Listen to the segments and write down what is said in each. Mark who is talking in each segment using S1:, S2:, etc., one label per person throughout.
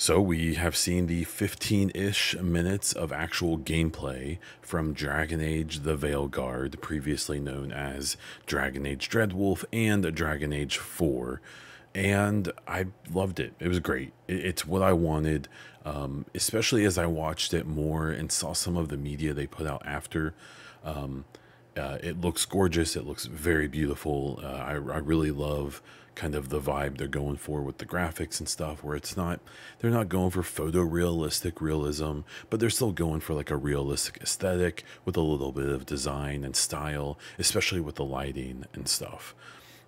S1: So we have seen the 15-ish minutes of actual gameplay from Dragon Age the Veilguard, previously known as Dragon Age Dreadwolf and Dragon Age 4. And I loved it. It was great. It's what I wanted, especially as I watched it more and saw some of the media they put out after. It looks gorgeous. It looks very beautiful. I really love kind of the vibe they're going for with the graphics and stuff, where they're not going for photorealistic realism, but they're still going for like a realistic aesthetic with a little bit of design and style, especially with the lighting and stuff.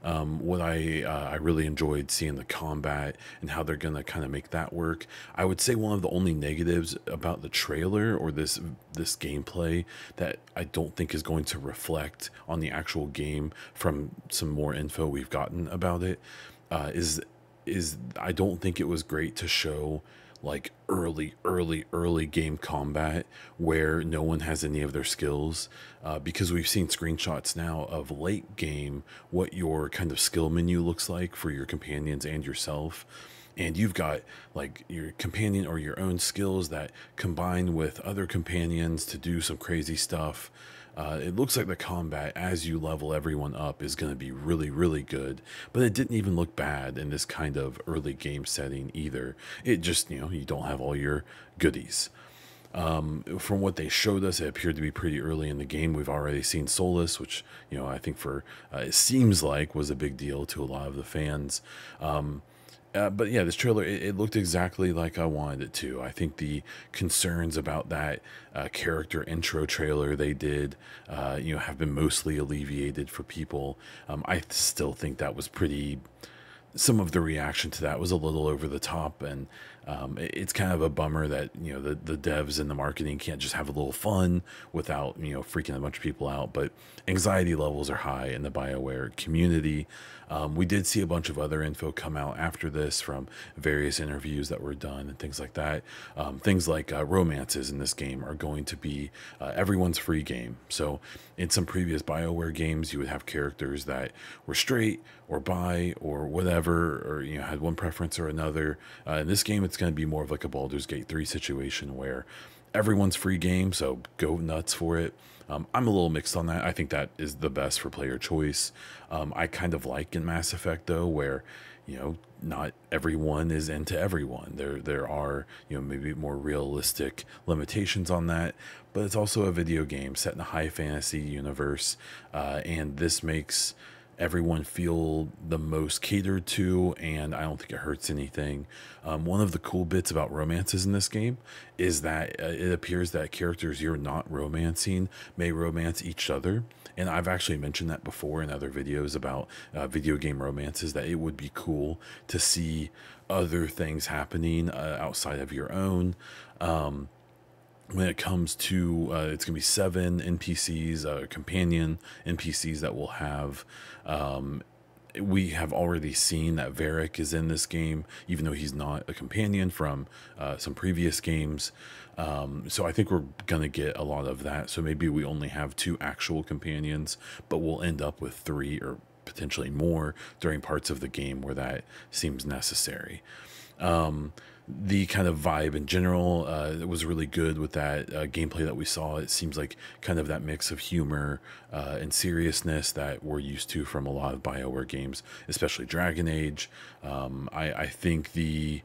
S1: What I really enjoyed seeing the combat and how they're gonna kind of make that work. I would say one of the only negatives about the trailer or this gameplay that I don't think is going to reflect on the actual game from some more info we've gotten about it, is I don't think it was great to show like early game combat where no one has any of their skills, because we've seen screenshots now of late game what your kind of skill menu looks like for your companions and yourself, and you've got like your companion or your own skills that combine with other companions to do some crazy stuff. It looks like the combat as you level everyone up is going to be really good, but it didn't even look bad in this kind of early game setting either. It just, you don't have all your goodies. From what they showed us, it appeared to be pretty early in the game. We've already seen Solus, which, I think it seems like was a big deal to a lot of the fans. But yeah, this trailer, it looked exactly like I wanted it to. I think the concerns about that character intro trailer they did, have been mostly alleviated for people. I still think that was some of the reaction to that was a little over the top, and it's kind of a bummer that the devs and the marketing can't just have a little fun without freaking a bunch of people out. But anxiety levels are high in the BioWare community. We did see a bunch of other info come out after this from various interviews that were done and things like that. Things like romances in this game are going to be everyone's free game. So in some previous BioWare games, you would have characters that were straight or bi or whatever, or had one preference or another. In this game, it's going to be more of like a Baldur's Gate 3 situation where everyone's free game, so go nuts for it. I'm a little mixed on that. I think that is the best for player choice. I kind of like in Mass Effect though, where not everyone is into everyone. There are maybe more realistic limitations on that, but it's also a video game set in a high fantasy universe, and this makes everyone feel the most catered to, and I don't think it hurts anything. One of the cool bits about romances in this game is that it appears that characters you're not romancing may romance each other, and I've actually mentioned that before in other videos about video game romances, that it would be cool to see other things happening outside of your own. When it comes to it's gonna be 7 NPCs, companion NPCs that will have. We have already seen that Varric is in this game, even though he's not a companion from some previous games. So I think we're gonna get a lot of that. So maybe we only have 2 actual companions, but we'll end up with 3 or potentially more during parts of the game where that seems necessary. The kind of vibe in general, it was really good with that gameplay that we saw. It seems like kind of that mix of humor and seriousness that we're used to from a lot of BioWare games, especially Dragon Age. I think there's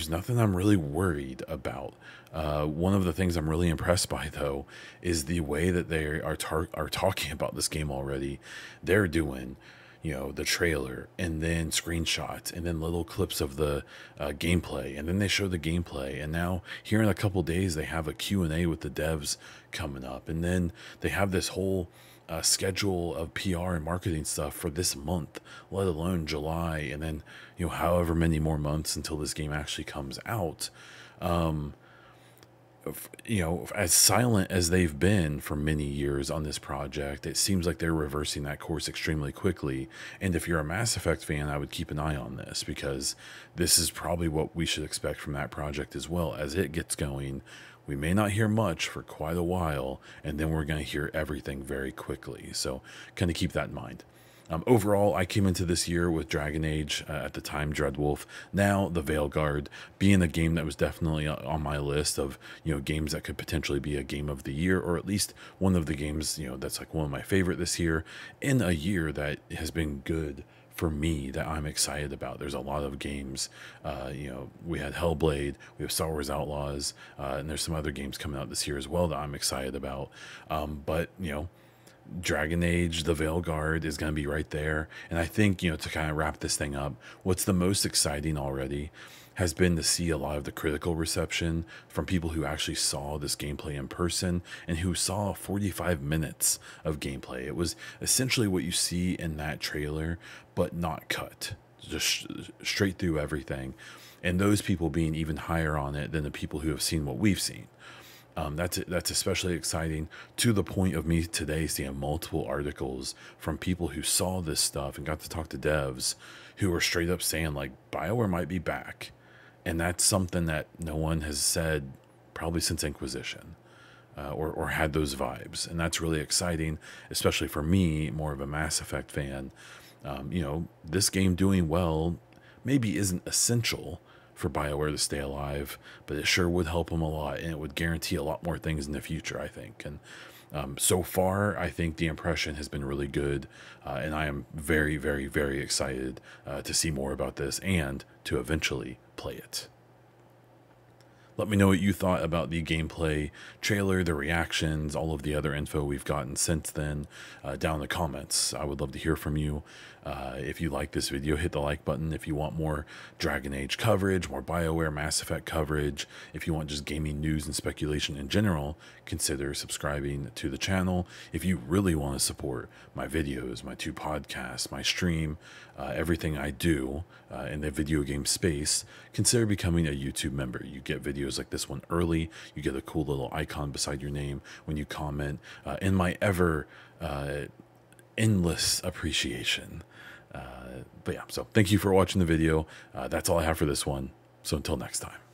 S1: nothing I'm really worried about. One of the things I'm really impressed by, though, is the way that they are talking about this game already. They're doing the trailer and then screenshots and then little clips of the gameplay, and then they show the gameplay, and now here in a couple days they have a Q&A with the devs coming up, and then they have this whole schedule of PR and marketing stuff for this month, let alone July, and then however many more months until this game actually comes out. As silent as they've been for many years on this project, it seems like they're reversing that course extremely quickly. And if you're a Mass Effect fan, I would keep an eye on this, because this is probably what we should expect from that project as well. As it gets going, we may not hear much for quite a while, and then we're going to hear everything very quickly. So kind of keep that in mind. Overall, I came into this year with Dragon Age, at the time Dreadwolf, now the Veilguard, being a game that was definitely on my list of, games that could potentially be a game of the year, or at least one of the games, that's like one of my favorite this year, in a year that has been good for me, that I'm excited about. There's a lot of games. We had Hellblade, we have Star Wars Outlaws, and there's some other games coming out this year as well that I'm excited about. But Dragon Age, the Veilguard is going to be right there. And I think, to kind of wrap this thing up, what's the most exciting already has been to see a lot of the critical reception from people who actually saw this gameplay in person and who saw 45 minutes of gameplay. It was essentially what you see in that trailer, but not cut, just straight through everything. And those people being even higher on it than the people who have seen what we've seen. That's especially exciting, to the point of me today seeing multiple articles from people who saw this stuff and got to talk to devs who were straight up saying, like, BioWare might be back. And that's something that no one has said probably since Inquisition, or had those vibes. And that's really exciting, especially for me, more of a Mass Effect fan. This game doing well maybe isn't essential for BioWare to stay alive, but it sure would help them a lot, and it would guarantee a lot more things in the future, I think. And so far, I think the impression has been really good, and I am very, very, very excited to see more about this and to eventually play it. Let me know what you thought about the gameplay trailer, the reactions, all of the other info we've gotten since then, down in the comments. I would love to hear from you. If you like this video, hit the like button. If you want more Dragon Age coverage, more BioWare, Mass Effect coverage, if you want just gaming news and speculation in general, consider subscribing to the channel. If you really want to support my videos, my 2 podcasts, my stream, everything I do in the video game space, consider becoming a YouTube member. You get videos like this one early. You get a cool little icon beside your name when you comment, in my ever endless appreciation. But yeah, so thank you for watching the video. That's all I have for this one. So until next time.